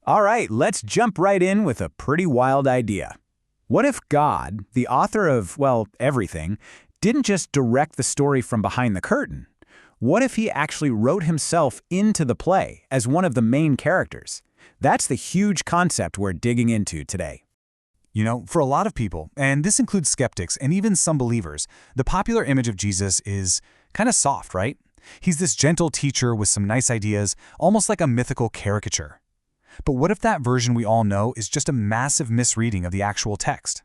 All right, let's jump right in with a pretty wild idea. What if God, the author of, well, everything, didn't just direct the story from behind the curtain? What if he actually wrote himself into the play as one of the main characters? That's the huge concept we're digging into today. You know, for a lot of people, and this includes skeptics and even some believers, the popular image of Jesus is kind of soft, right? He's this gentle teacher with some nice ideas, almost like a mythical caricature. But what if that version we all know is just a massive misreading of the actual text?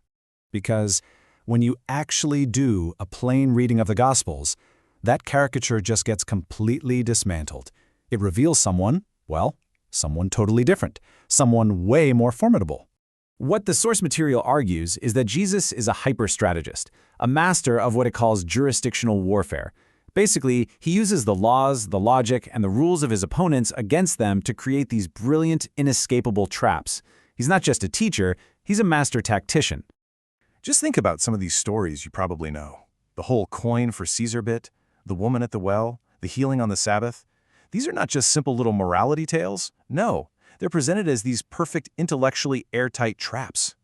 Because when you actually do a plain reading of the Gospels, that caricature just gets completely dismantled. It reveals someone, well, someone totally different, someone way more formidable. What the source material argues is that Jesus is a hyper-strategist, a master of what it calls jurisdictional warfare. Basically, he uses the laws, the logic, and the rules of his opponents against them to create these brilliant, inescapable traps. He's not just a teacher, he's a master tactician. Just think about some of these stories you probably know. The whole coin for Caesar bit, the woman at the well, the healing on the Sabbath. These are not just simple little morality tales. No, they're presented as these perfect, intellectually airtight traps.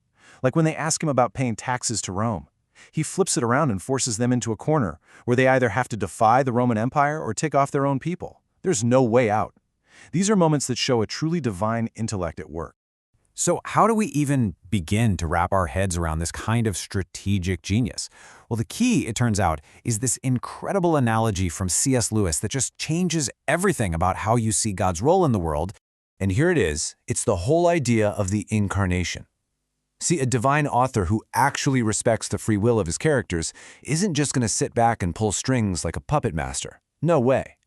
Like when they ask him about paying taxes to Rome. He flips it around and forces them into a corner where they either have to defy the Roman Empire or take off their own people. There's no way out. These are moments that show a truly divine intellect at work. So how do we even begin to wrap our heads around this kind of strategic genius? Well, the key, it turns out, is this incredible analogy from C.S. Lewis that just changes everything about how you see God's role in the world. And here it is. It's the whole idea of the incarnation. See, a divine author who actually respects the free will of his characters isn't just going to sit back and pull strings like a puppet master. No way.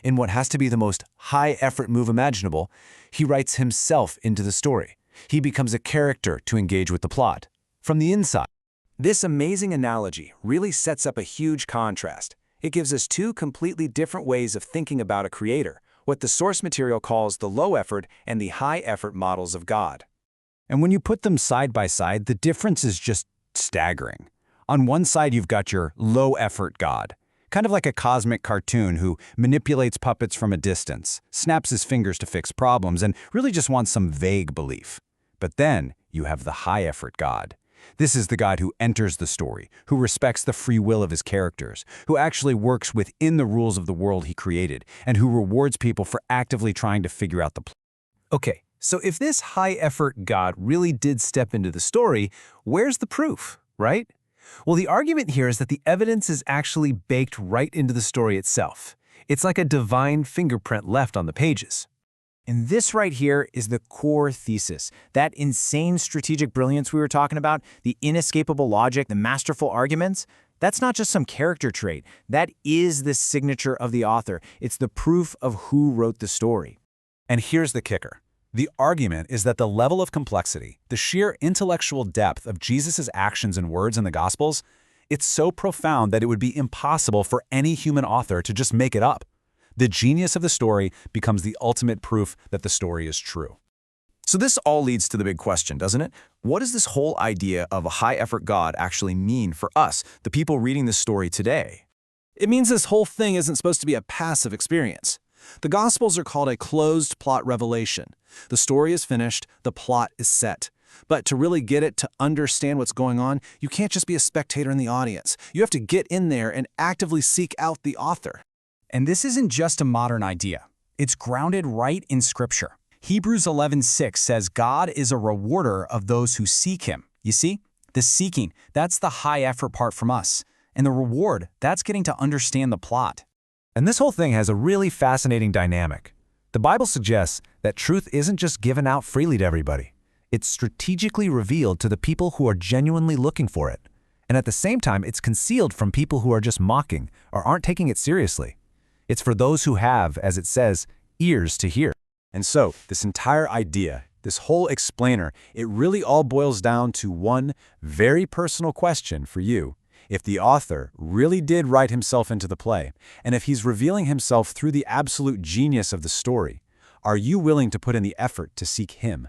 In what has to be the most high-effort move imaginable, he writes himself into the story. He becomes a character to engage with the plot, from the inside. This amazing analogy really sets up a huge contrast. It gives us two completely different ways of thinking about a creator, what the source material calls the low-effort and the high-effort models of God. And when you put them side by side, the difference is just staggering. On one side, you've got your low-effort God, kind of like a cosmic cartoon who manipulates puppets from a distance, snaps his fingers to fix problems, and really just wants some vague belief. But then you have the high-effort God. This is the God who enters the story, who respects the free will of his characters, who actually works within the rules of the world he created, and who rewards people for actively trying to figure out the plot. Okay. So if this high-effort God really did step into the story, where's the proof, right? Well, the argument here is that the evidence is actually baked right into the story itself. It's like a divine fingerprint left on the pages. And this right here is the core thesis. That insane strategic brilliance we were talking about, the inescapable logic, the masterful arguments, that's not just some character trait. That is the signature of the author. It's the proof of who wrote the story. And here's the kicker. The argument is that the level of complexity, the sheer intellectual depth of Jesus' actions and words in the Gospels, it's so profound that it would be impossible for any human author to just make it up. The genius of the story becomes the ultimate proof that the story is true. So this all leads to the big question, doesn't it? What does this whole idea of a high-effort God actually mean for us, the people reading this story today? It means this whole thing isn't supposed to be a passive experience. The Gospels are called a closed plot revelation. The story is finished, the plot is set. But to really get it, to understand what's going on, you can't just be a spectator in the audience. You have to get in there and actively seek out the author. And this isn't just a modern idea. It's grounded right in Scripture. Hebrews 11:6 says God is a rewarder of those who seek him. You see? The seeking, that's the high-effort part from us. And the reward, that's getting to understand the plot. And this whole thing has a really fascinating dynamic. The Bible suggests that truth isn't just given out freely to everybody. It's strategically revealed to the people who are genuinely looking for it. And at the same time, it's concealed from people who are just mocking or aren't taking it seriously. It's for those who have, as it says, ears to hear. And so, this entire idea, this whole explainer, it really all boils down to one very personal question for you. If the author really did write himself into the play, and if he's revealing himself through the absolute genius of the story, are you willing to put in the effort to seek him?